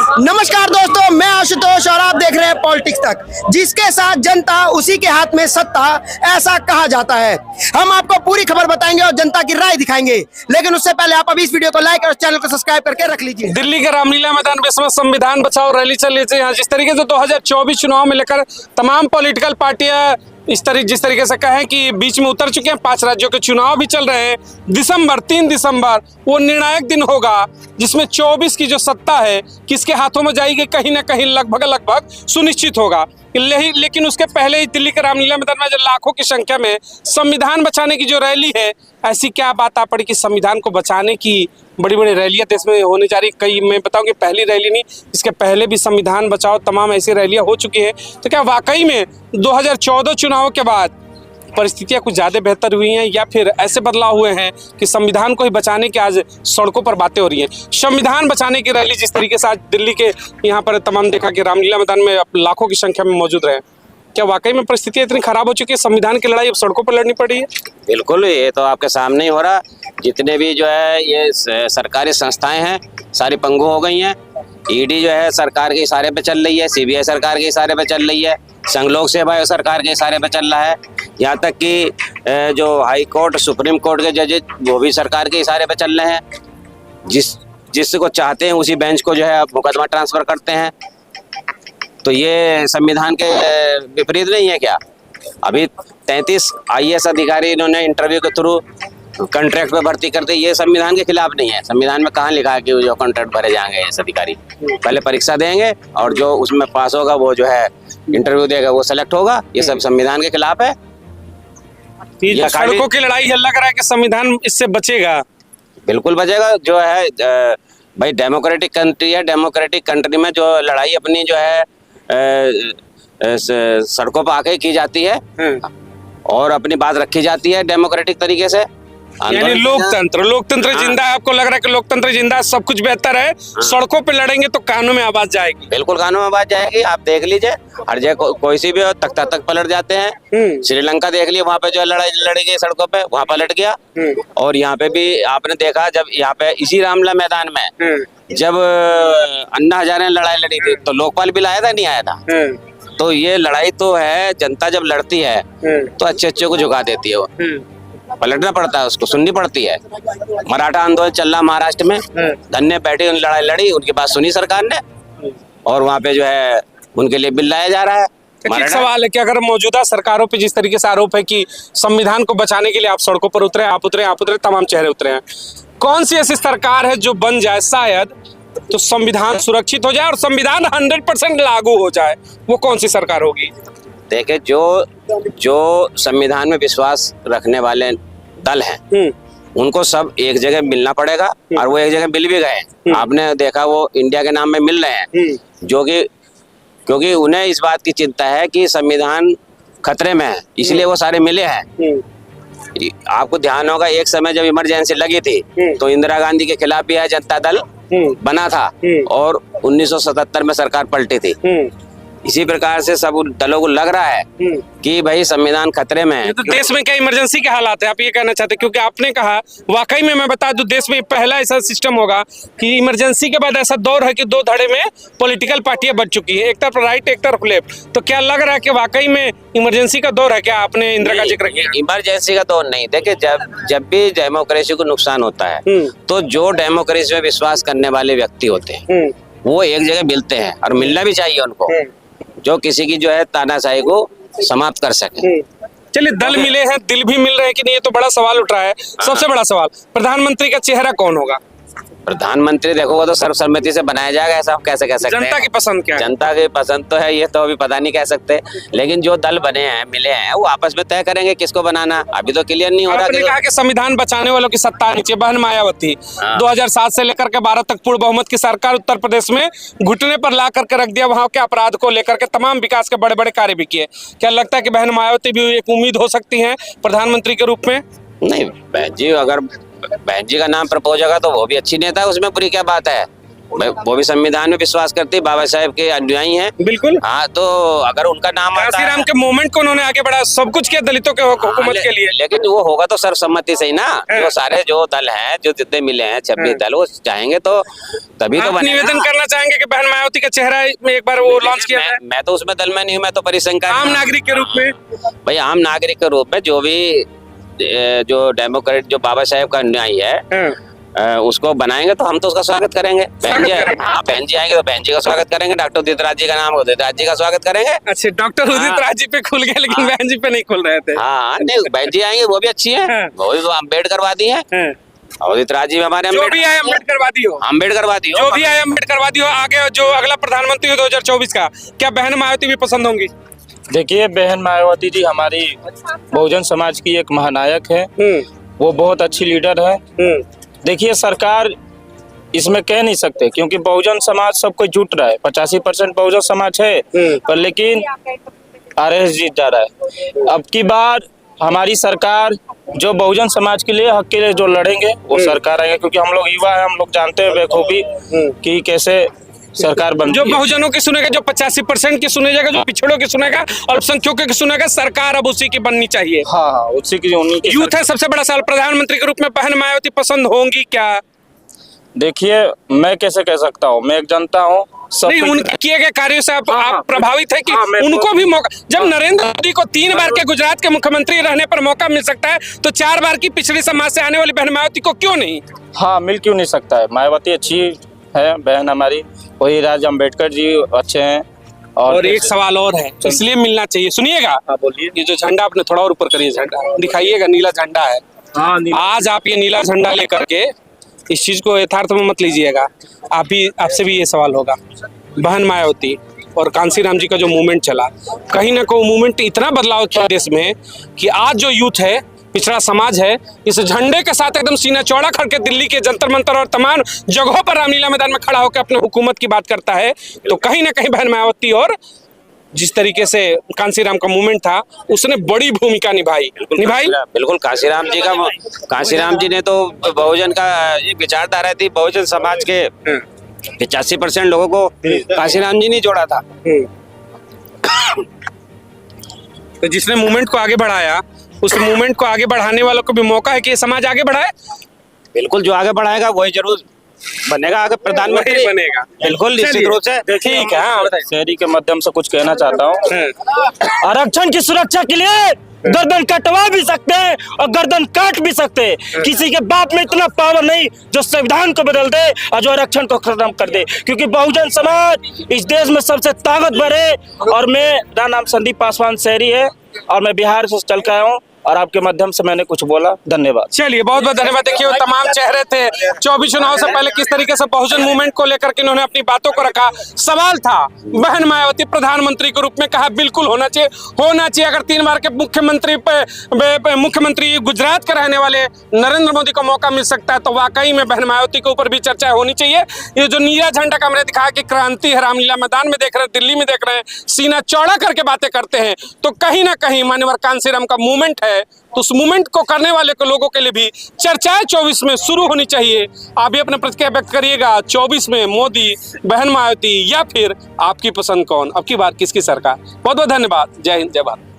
नमस्कार दोस्तों, मैं आशुतोष और आप देख रहे हैं पॉलिटिक्स तक। जिसके साथ जनता उसी के हाथ में सत्ता, ऐसा कहा जाता है। हम आपको पूरी खबर बताएंगे और जनता की राय दिखाएंगे, लेकिन उससे पहले आप अभी इस वीडियो को लाइक और चैनल को सब्सक्राइब करके रख लीजिए। दिल्ली के रामलीला मैदान में संविधान बचाओ रैली चल रही है। जिस तरीके से 2024 चुनाव में लेकर तमाम पॉलिटिकल पार्टियां जिस तरीके से कहें कि बीच में उतर चुके हैं। 5 राज्यों के चुनाव भी चल रहे हैं। 3 दिसंबर वो निर्णायक दिन होगा जिसमें 24 की जो सत्ता है किसके हाथों में जाएगी, कहीं ना कहीं लगभग सुनिश्चित होगा। लेकिन उसके पहले ही दिल्ली के रामलीला मैदान में जो लाखों की संख्या में संविधान बचाने की जो रैली है, ऐसी क्या बात आ पड़ी कि संविधान को बचाने की बड़ी बड़ी रैलियां देश में होने जा रही। कई मैं बताऊं कि पहली रैली नहीं, इसके पहले भी संविधान बचाओ तमाम ऐसी रैलियां हो चुकी हैं। तो क्या वाकई में 2014 चुनाव के बाद परिस्थितियां कुछ ज़्यादा बेहतर हुई हैं या फिर ऐसे बदलाव हुए हैं कि संविधान को ही बचाने के आज सड़कों पर बातें हो रही हैं। संविधान बचाने की रैली जिस तरीके से आज दिल्ली के यहाँ पर तमाम देखा कि रामलीला मैदान में लाखों की संख्या में मौजूद रहे, क्या वाकई में परिस्थितियां इतनी खराब हो चुकी है, संविधान की लड़ाई अब सड़कों पर लड़नी पड़ी है? बिल्कुल, ये तो आपके सामने ही हो रहा। जितने भी जो है ये सरकारी संस्थाएं हैं सारी पंगु हो गई हैं। ईडी जो है सरकार के इशारे पे चल रही है, सीबीआई सरकार के इशारे पे चल रही है, संघ लोक सेवा सरकार के इशारे पे चल रहा है। यहाँ तक कि जो हाई कोर्ट सुप्रीम कोर्ट के जजेस वो भी सरकार के इशारे पे चल रहे हैं। जिसको चाहते हैं उसी बेंच को जो है मुकदमा ट्रांसफर करते हैं। तो ये संविधान के विपरीत नहीं है क्या? अभी 33 IAS अधिकारी इन्होंने इंटरव्यू के थ्रू कॉन्ट्रैक्ट पे भर्ती करते, ये संविधान के खिलाफ नहीं है। संविधान में कहाँ लिखा है कि जो कॉन्ट्रैक्ट भरे जाएंगे ऐसे अधिकारी? पहले परीक्षा देंगे और जो उसमें पास होगा वो जो है इंटरव्यू देगा, वो सेलेक्ट होगा। ये सब संविधान के खिलाफ है। सड़कों की लड़ाई है, लग रहा है कि संविधान इससे बचेगा। बिल्कुल बचेगा। जो है भाई डेमोक्रेटिक कंट्री है, डेमोक्रेटिक कंट्री में जो लड़ाई अपनी जो है सड़कों पर आके की जाती है और अपनी बात रखी जाती है डेमोक्रेटिक तरीके से। यानी लोकतंत्र जिंदा है। आपको लग रहा है कि लोकतंत्र जिंदा है, सब कुछ बेहतर है। सड़कों पे लड़ेंगे तो कानून में आवाज जाएगी। बिल्कुल कानून में आवाज जाएगी। आप देख लीजिए हर जगह कोई सी भी तख्ता तक पलट जाते हैं। श्रीलंका देख लिया, वहाँ पे जो लड़ाई लड़ी गई सड़कों पे, वहाँ पलट गया। और यहाँ पे भी आपने देखा जब यहाँ पे इसी रामलीला मैदान में जब अन्ना हजारे ने लड़ाई लड़ी थी तो लोकपाल बिल आया था, नहीं आया था? तो ये लड़ाई तो है, जनता जब लड़ती है तो अच्छे को झुका देती है। वो पलटना पड़ता है, उसको सुननी पड़ती है। मराठा आंदोलन चल रहा महाराष्ट्र में, धन्य बैठी लड़ाई लड़ी, उनकी बात सुनी सरकार ने और वहाँ पे जो है उनके लिए बिल लाया जा रहा है। एक सवाल है कि अगर मौजूदा सरकारों पे जिस तरीके से आरोप है कि संविधान को बचाने के लिए आप सड़कों पर उतरे, आप उतरे, तमाम चेहरे उतरे हैं, कौन सी ऐसी सरकार है जो बन जाए शायद तो संविधान सुरक्षित हो जाए और संविधान 100% लागू हो जाए? वो कौन सी सरकार होगी? देखे, जो संविधान में विश्वास रखने वाले दल हैं उनको सब एक जगह मिलना पड़ेगा और वो एक जगह मिल भी गए। आपने देखा वो इंडिया के नाम में मिल रहे हैं, जो कि क्योंकि उन्हें इस बात की चिंता है कि संविधान खतरे में है, इसलिए वो सारे मिले हैं। आपको ध्यान होगा एक समय जब इमरजेंसी लगी थी तो इंदिरा गांधी के खिलाफ भी जनता दल बना था और 1977 में सरकार पलटी थी। इसी प्रकार से सब दलों को लग रहा है कि भाई संविधान खतरे में है। तो देश में क्या इमरजेंसी के हालात है, आप ये कहना चाहते हैं? क्योंकि आपने कहा वाकई में, मैं बता दूं, देश में पहला ऐसा सिस्टम होगा कि इमरजेंसी के बाद ऐसा दौर है कि 2 धड़े में पॉलिटिकल पार्टियां बच चुकी है, एक तरफ राइट एक तरफ लेफ्ट। तो क्या लग रहा है कि वाकई में इमरजेंसी का दौर है? क्या आपने इंदिरा का जिक्र किया? इमरजेंसी का दौर नहीं। देखिए, जब भी डेमोक्रेसी को नुकसान होता है तो जो डेमोक्रेसी में विश्वास करने वाले व्यक्ति होते हैं वो एक जगह मिलते हैं और मिलना भी चाहिए उनको, जो किसी की जो है तानाशाही को समाप्त कर सके। चलिए, दल मिले हैं, दिल भी मिल रहे हैं कि नहीं, ये तो बड़ा सवाल उठ रहा है। सबसे बड़ा सवाल, प्रधानमंत्री का चेहरा कौन होगा? प्रधानमंत्री देखो वो तो सर्वसम्मति से बनाया जाएगा, ऐसा हम कैसे कह सकते हैं? जनता की पसंद क्या है? जनता की पसंद तो है, ये तो अभी पता नहीं कह सकते, लेकिन जो दल बने हैं मिले हैं वो आपस में तय करेंगे किसको बनाना। अभी तो क्लियर नहीं हो रहा। आपने कहा कि संविधान बचाने वालों की सत्ता नीचे बहन मायावती 2007 से लेकर के 12 तक पूर्ण बहुमत की सरकार उत्तर प्रदेश में घुटने पर ला करके रख दिया। वहां के अपराध को लेकर के तमाम विकास के बड़े बड़े कार्य भी किए। क्या लगता है कि बहन मायावती भी एक उम्मीद हो सकती है प्रधानमंत्री के रूप में? नहीं, बहन जी, अगर बहन जी का नाम प्रपोज होगा तो वो भी अच्छी नेता है, उसमें बुरी क्या बात है? वो भी संविधान में विश्वास करती है, बाबा साहेब के अनुयायी हैं। बिल्कुल। हाँ, तो अगर उनका नाम आता कांसी है, राम के मूवमेंट को उन्होंने आगे बढ़ाया, सब कुछ किया दलितों के हुकूमत के लिए। लेकिन वो होगा तो सर्वसम्मति से ही ना। जो सारे जो दल हैं, जो जितने मिले हैं 26 दल, वो चाहेंगे तो तभी तो आप बनेगा। निवेदन करना चाहेंगे कि बहन मायावती का चेहरा में एक बार वो लॉन्च किया जाए? मैं तो उसमें दल में नहीं हूँ, मैं तो परिसंघ का आम नागरिक के रूप में। भाई आम नागरिक के रूप में जो भी जो डेमोक्रेट, जो बाबा साहेब का अनुयायी है, उसको बनाएंगे तो हम तो उसका स्वागत करेंगे। बहन जी आएंगे तो बहन जी का स्वागत करेंगे। डॉक्टर उदित राज जी का नाम, उदित राज जी का स्वागत करेंगे। अच्छा, डॉक्टर उदित राज जी पे खुल गए, लेकिन बहन जी पे नहीं खुल रहे थे। हाँ, नहीं, बहन जी आएंगे, वो भी अच्छी है, वो भी तो अम्बेडकरवादी है। उदित राज जी हमारे जो भी आए अम्बेडकरवादी हो, अम्बेडकरवादी हो, जो भी आए अम्बेडकरवादी हो। आगे जो अगला प्रधानमंत्री हो 2024 का, क्या बहन मायावती भी पसंद होंगी? देखिए, बहन मायावती जी हमारी बहुजन समाज की एक महानायक है। वो बहुत अच्छी लीडर है। देखिए, सरकार इसमें कह नहीं सकते, क्योंकि बहुजन समाज सब कोई जुट रहा है। 85% बहुजन समाज है, पर लेकिन आरएस जीत जा रहा है। अब की बार हमारी सरकार जो बहुजन समाज के लिए, हक के लिए जो लड़ेंगे, वो सरकार आएंगे। क्योंकि हम लोग युवा है, हम लोग जानते हैं बेखूबी कि कैसे सरकार बनती जो है। बहुजनों की सुनेगा, जो 85% की सुनेगा, जो पिछड़ों की सुनेगा, अल्पसंख्यकों की सुनेगा, सरकार अब उसी की बननी चाहिए। हाँ, उसी की उन्हीं की यूथ है सबसे बड़ा सवाल। प्रधानमंत्री के रूप में बहन मायावती पसंद होंगी क्या? देखिए, मैं कैसे कह सकता हूँ, मैं एक जनता हूँ। नहीं, उनके किए गए कार्यों से आप प्रभावित है कि उनको भी मौका, जब नरेंद्र मोदी को 3 बार के गुजरात के मुख्यमंत्री रहने पर मौका मिल सकता है, तो 4 बार की पिछड़ी समाज से आने वाली बहन मायावती को क्यों नहीं? हाँ, मिल क्यों नहीं सकता है। मायावती अच्छी है बहन हमारी, वही राज अम्बेडकर जी अच्छे हैं। और एक सवाल और है, इसलिए मिलना चाहिए, सुनिएगा। हाँ, बोलिए। ये जो झंडा आपने थोड़ा और ऊपर करिए, झंडा दिखाइएगा, नीला झंडा है। आज आप ये नीला झंडा लेकर के इस चीज को यथार्थ में मत लीजिएगा। आपसे भी ये सवाल होगा, बहन मायावती और कांसी राम जी का जो मूवमेंट चला, कहीं ना कहीं मूवमेंट इतना बदलाव किया देश में कि आज जो यूथ है, पिछड़ा समाज है, इस झंडे के साथ एकदम सीना चौड़ा करके दिल्ली के जंतर मंतर और तमाम जगहों पर रामलीला मैदान में खड़ा होकर अपने हुकूमत की बात करता है। तो कहीं ना कहीं बहन मायावती और जिस तरीके से कांसी राम का मूवमेंट था, उसने बड़ी भूमिका निभाई। बिल्कुल। कांसी राम जी ने तो बहुजन का ये विचारधारा थी, बहुजन समाज के 85% लोगों को कांसी राम जी ने जोड़ा था। तो जिसने मूवमेंट को आगे बढ़ाया, उस मूवमेंट को आगे बढ़ाने वालों को भी मौका है कि ये समाज आगे बढ़ाए। बिल्कुल, जो आगे बढ़ाएगा वही जरूर बनेगा आगे प्रधानमंत्री बनेगा। बिल्कुल, निश्चित रूप से। ठीक है। हाँ, शहरी के माध्यम से कुछ कहना चाहता हूँ। आरक्षण की सुरक्षा के लिए गर्दन कटवा भी सकते हैं और गर्दन काट भी सकते हैं। किसी के बाप में इतना पावर नहीं जो संविधान को बदल दे और जो आरक्षण को खत्म कर दे, क्योंकि बहुजन समाज इस देश में सबसे ताकतवर है। और मेरा नाम संदीप पासवान शहरी है और मैं बिहार से चल के आया हूँ, और आपके माध्यम से मैंने कुछ बोला। धन्यवाद। चलिए, बहुत बहुत धन्यवाद। देखिए, वो तमाम चेहरे थे 24 चुनाव से पहले किस तरीके से बहुजन मूवमेंट को लेकर के इन्होंने अपनी बातों को रखा। सवाल था, बहन मायावती प्रधानमंत्री के रूप में कहा बिल्कुल होना चाहिए। अगर 3 बार के मुख्यमंत्री गुजरात के रहने वाले नरेंद्र मोदी को मौका मिल सकता है, तो वाकई में बहन मायावती के ऊपर भी चर्चा होनी चाहिए। ये जो नीला झंडा का हमने दिखाया कि क्रांति है, रामलीला मैदान में देख रहे हैं, दिल्ली में देख रहे हैं, सीना चौड़ा करके बातें करते हैं, तो कहीं ना कहीं मान्यवर कांसी राम का मूवमेंट है, तो उस मूवमेंट को करने वाले को लोगों के लिए भी चर्चाएं 24 में शुरू होनी चाहिए। आप भी अपना प्रतिक्रिया व्यक्त करिएगा। 24 में मोदी, बहन मायावती या फिर आपकी पसंद कौन, अब की बार किसकी सरकार? बहुत बहुत धन्यवाद। जय हिंद, जय भारत।